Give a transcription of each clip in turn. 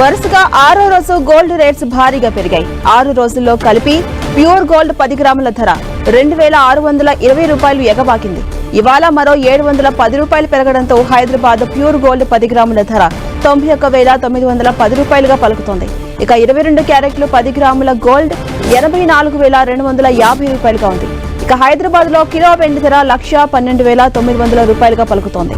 వరుసగా 6వ రోజు గోల్డ్ రేట్స్ భారీగా పెరిగాయి. 6 రోజుల్లో కలిపి ప్యూర్ గోల్డ్ 10 గ్రాముల ధర 2620 రూపాయలు ఎగబాకింది. ఇవాళ మరో 710 రూపాయలు పెరగడంతో హైదరాబాద్ ప్యూర్ గోల్డ్ 10 గ్రాముల ధర 91,910 రూపాయలుగా పలుకుతోంది. ఇక 22 క్యారెట్లు 10 గ్రాముల గోల్డ్ 84,250 రూపాయలుగా ఉంది. ఇక హైదరాబాద్ లో కిలో వెండి ధర 1,12,900 రూపాయలుగా పలుకుతోంది.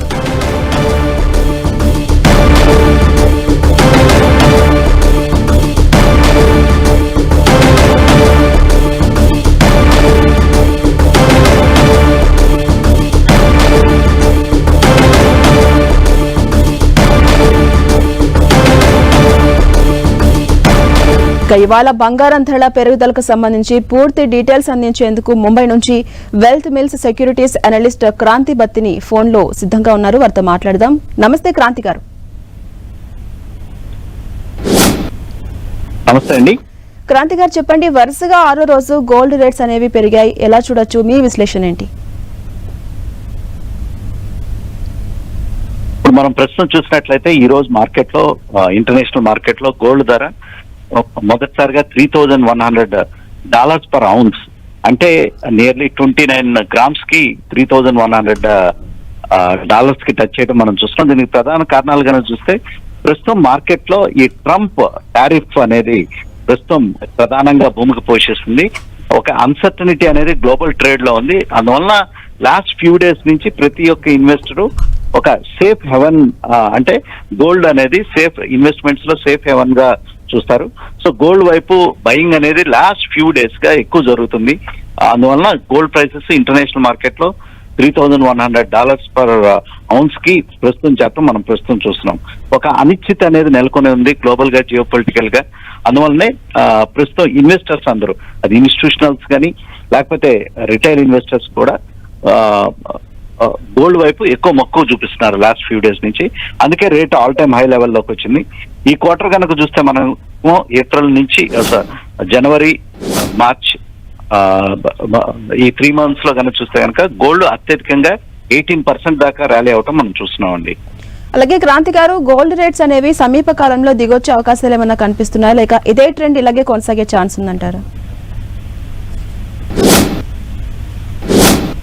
ఇవాళ బంగారం ధరల పెరుగుదలకు సంబంధించి పూర్తి డీటెయిల్స్ అందించేందుకు ముంబై నుంచి వెల్త్ మిల్స్ సెక్యూరిటీస్ అనలిస్ట్ క్రాంతి బత్తిని ఫోన్ లో సిద్ధంగా ఉన్నారు. వారితో మాట్లాడదాం. నమస్తే క్రాంతి గారు. నమస్తే అండి. క్రాంతి గారు చెప్పండి, వరుసగా 6వ రోజు గోల్డ్ రేట్స్ అనేవి పెరిగాయి, ఎలా చూడొచ్చు, మీ విశ్లేషణ ఏంటి? ఇప్పుడు మనం ప్రస్తుతం చూసినట్లయితే ఈ రోజు మార్కెట్ లో ఇంటర్నేషనల్ మార్కెట్ లో గోల్డ్ ధర మొదటిసారిగా $3,100 పర్ ఔన్స్, అంటే నియర్లీ 29 గ్రామ్స్ కి $3,100 కి టచ్ చేయడం మనం చూస్తున్నాం. దీనికి ప్రధాన కారణాలు కనుక చూస్తే ప్రస్తుతం మార్కెట్ లో ఈ ట్రంప్ టారిఫ్ అనేది ప్రస్తుతం ప్రధానంగా భూమికి పోషిస్తుంది. ఒక అన్సర్టనిటీ అనేది గ్లోబల్ ట్రేడ్ లో ఉంది. అందువల్ల లాస్ట్ ఫ్యూ డేస్ నుంచి ప్రతి ఒక్క ఇన్వెస్టర్ ఒక సేఫ్ హెవెన్, అంటే గోల్డ్ అనేది సేఫ్ ఇన్వెస్ట్మెంట్స్ లో సేఫ్ హెవెన్ గా చూస్తారు. సో గోల్డ్ వైపు బయింగ్ అనేది లాస్ట్ ఫ్యూ డేస్ గా ఎక్కువ జరుగుతుంది. అందువల్ల గోల్డ్ ప్రైసెస్ ఇంటర్నేషనల్ మార్కెట్ లో $3,100 పర్ ఔన్స్ కి ప్రస్తుతం మనం చూస్తున్నాం. ఒక అనిశ్చిత అనేది నెలకొని ఉంది గ్లోబల్ గా, జియో పొలిటికల్ గా. అందువల్లనే ప్రస్తుతం ఇన్వెస్టర్స్ అందరూ, అది ఇన్స్టిట్యూషనల్స్ కానీ లేకపోతే రిటైల్ ఇన్వెస్టర్స్ కూడా గోల్డ్ వైపు ఎక్కువ మక్కువ చూపిస్తున్నారు లాస్ట్ ఫ్యూ డేస్ నుంచి. అందుకే రేట్ ఆల్ టైమ్ హై లెవెల్లోకి వచ్చింది. ఈ క్వార్టర్ కనుక చూస్తే మనం ఏప్రిల్ నుంచి జనవరి, మార్చ్, ఈ 3 months లో కనుక చూస్తే కనుక గోల్డ్ అత్యధికంగా 18% దాకా ర్యాలీ అవటం మనం చూస్తున్నాం అండి. అలాగే క్రాంతి గారు, గోల్డ్ రేట్స్ అనేవి సమీప కాలంలో దిగొచ్చే అవకాశాలు ఏమైనా కనిపిస్తున్నాయా, లేక ఇదే ట్రెండ్ ఇలాగే కొనసాగే ఛాన్స్ ఉందంటారా?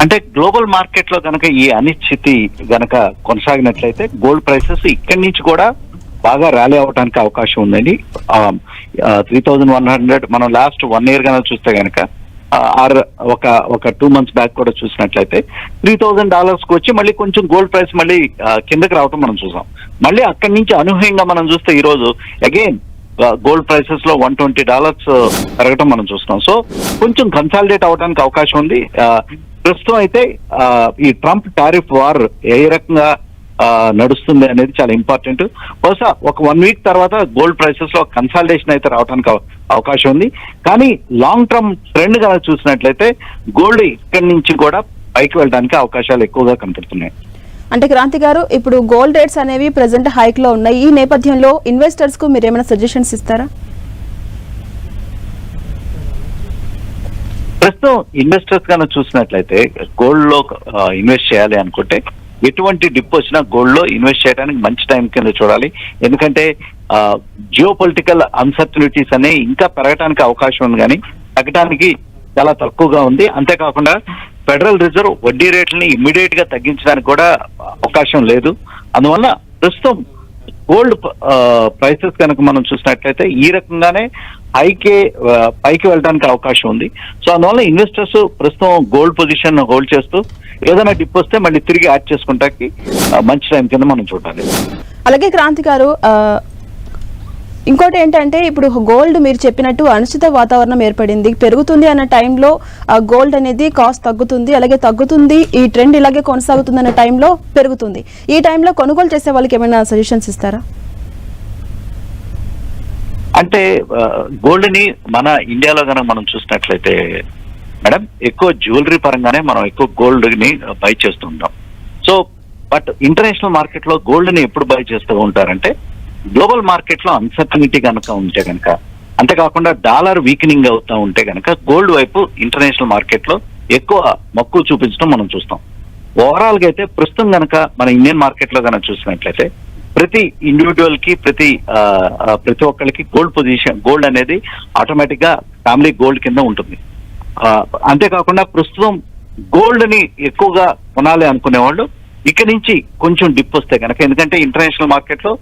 అంటే గ్లోబల్ మార్కెట్ లో కనుక ఈ అనిశ్చితి గనక కొనసాగినట్లయితే గోల్డ్ ప్రైసెస్ ఇక్కడి నుంచి కూడా బాగా ర్యాలీ అవడానికి అవకాశం ఉందండి. 3,100 మనం లాస్ట్ 1 year కనుక చూస్తే కనుక ఒక 2 months బ్యాక్ కూడా చూసినట్లయితే $3,000 కు వచ్చి మళ్ళీ కొంచెం గోల్డ్ ప్రైస్ మళ్ళీ కిందకి రావటం మనం చూసాం. మళ్ళీ అక్కడి నుంచి అనూహ్యంగా మనం చూస్తే ఈ రోజు అగైన్ గోల్డ్ ప్రైసెస్ లో $120 పెరగటం మనం చూస్తున్నాం. సో కొంచెం కన్సాలిడేట్ అవడానికి అవకాశం ఉంది. ప్రస్తుతం అయితే ఈ ట్రంప్ టారిఫ్ వార్ ఏ రకంగా నడుస్తుంది అనేది చాలా ఇంపార్టెంట్. బహుశా ఒక 1 week తర్వాత గోల్డ్ ప్రైసెస్ లో కన్సాలిడేషన్ అయితే రావడానికి అవకాశం ఉంది. కానీ లాంగ్ టర్మ్ ట్రెండ్ కనుక చూసినట్లయితే గోల్డ్ ఇక్కడి నుంచి కూడా పైకి వెళ్ళడానికి అవకాశాలు ఎక్కువగా కనపడుతున్నాయి. అంటే క్రాంతి గారు, ఇప్పుడు గోల్డ్ రేట్స్ అనేవి ప్రెసెంట్ హైక్ లో ఉన్నాయి. ఈ నేపథ్యంలో ఇన్వెస్టర్స్ కు మీరు ఏమైనా సజెషన్స్ ఇస్తారా? ప్రస్తుతం ఇన్వెస్టర్స్ కనుక చూసినట్లయితే గోల్డ్ లో ఇన్వెస్ట్ చేయాలి అనుకుంటే ఎటువంటి డిప్ వచ్చినా గోల్డ్ లో ఇన్వెస్ట్ చేయడానికి మంచి టైం కింద చూడాలి. ఎందుకంటే జియో పొలిటికల్ అన్సర్టనిటీస్ అనే ఇంకా పెరగడానికి అవకాశం ఉంది, కానీ తగ్గడానికి చాలా తక్కువగా ఉంది. అంతేకాకుండా ఫెడరల్ రిజర్వ్ వడ్డీ రేట్లని ఇమ్మీడియట్ గా తగ్గించడానికి కూడా అవకాశం లేదు. అందువల్ల ప్రస్తుతం గోల్డ్ ప్రైసెస్ కనుక మనం చూసినట్లయితే ఈ రకంగానే పైకి వెళ్ళడానికి అవకాశం ఉంది. సో అందువల్ల ఇన్వెస్టర్స్ ప్రస్తుతం గోల్డ్ పొజిషన్ హోల్డ్ చేస్తూ ఏదైనా డిప్ వస్తే మళ్ళీ తిరిగి యాడ్ చేసుకుంటానికి మంచి టైం కింద మనం చూడాలి. అలాగే క్రాంతి గారు, ఇంకోటి ఏంటంటే ఇప్పుడు గోల్డ్ మీరు చెప్పినట్టు అనిశ్చిత వాతావరణం ఏర్పడింది, పెరుగుతుంది అన్న టైంలో గోల్డ్ అనేది కాస్ట్ తగ్గుతుంది, అలాగే తగ్గుతుంది, ఈ ట్రెండ్ ఇలాగే కొనసాగుతుంది అన్న టైంలో పెరుగుతుంది. ఈ టైంలో కొనుగోలు చేసే వాళ్ళకి ఏమైనా సజెషన్స్ ఇస్తారా? అంటే గోల్డ్ ని మన ఇండియాలో కనుక మనం చూసినట్లయితే మేడం ఎక్కువ జ్యువెలరీ పరంగానే మనం ఎక్కువ గోల్డ్ ని బై చేస్తుంటాం. సో బట్ ఇంటర్నేషనల్ మార్కెట్ లో గోల్డ్ ని ఎప్పుడు బై చేస్తూ ఉంటారంటే గ్లోబల్ మార్కెట్ లో అన్సర్టనిటీ కనుక ఉంటే కనుక, అంతేకాకుండా డాలర్ వీకెనింగ్ అవుతా ఉంటే కనుక గోల్డ్ వైపు ఇంటర్నేషనల్ మార్కెట్ లో ఎక్కువ మక్కువ చూపించడం మనం చూస్తాం. ఓవరాల్ గా అయితే ప్రస్తుతం కనుక మన ఇండియన్ మార్కెట్ లో కనుక చూసినట్లయితే ప్రతి ఇండివిజువల్ కి ప్రతి ఒక్కరికి గోల్డ్ అనేది ఆటోమేటిక్ గా ఫ్యామిలీ గోల్డ్ కింద ఉంటుంది. అంతేకాకుండా ప్రస్తుతం గోల్డ్ ని ఎక్కువగా కొనాలి అనుకునే వాళ్ళు ఇక్కడి నుంచి కొంచెం డిప్ వస్తే కనుక, ఎందుకంటే ఇంటర్నేషనల్ మార్కెట్ లో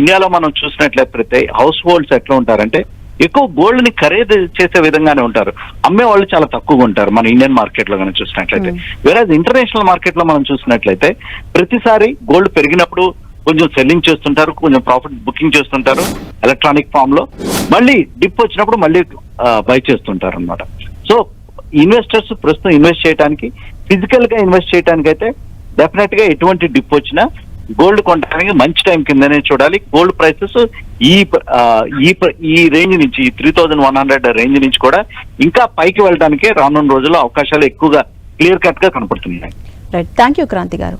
ఇండియాలో మనం చూసినట్లయితే హౌస్ హోల్డ్స్ ఎట్లా ఉంటారంటే ఎక్కువ గోల్డ్ ని ఖరీదు చేసే విధంగానే ఉంటారు, అమ్మే వాళ్ళు చాలా తక్కువగా ఉంటారు మన ఇండియన్ మార్కెట్ లో కనుక చూసినట్లయితే. వేరే ఇంటర్నేషనల్ మార్కెట్ లో మనం చూసినట్లయితే ప్రతిసారి గోల్డ్ పెరిగినప్పుడు కొంచెం సెల్లింగ్ చేస్తుంటారు, కొంచెం ప్రాఫిట్ బుకింగ్ చేస్తుంటారు ఎలక్ట్రానిక్ ఫామ్ లో, మళ్ళీ డిప్ వచ్చినప్పుడు మళ్ళీ బై చేస్తుంటారు అనమాట. సో ఇన్వెస్టర్స్ ప్రస్తుతం ఇన్వెస్ట్ చేయడానికి, ఫిజికల్ గా ఇన్వెస్ట్ చేయడానికి అయితే డెఫినెట్ గా ఎటువంటి డిప్ వచ్చినా గోల్డ్ కొనడానికి మంచి టైం కిందనే చూడాలి. గోల్డ్ ప్రైసెస్ ఈ రేంజ్ నుంచి 3100 రేంజ్ నుంచి కూడా ఇంకా పైకి వెళ్ళడానికి రానున్న రోజుల్లో అవకాశాలు ఎక్కువగా క్లియర్ కట్ గా కనపడుతున్నాయి. రైట్, థ్యాంక్ యూ క్రాంతి గారు.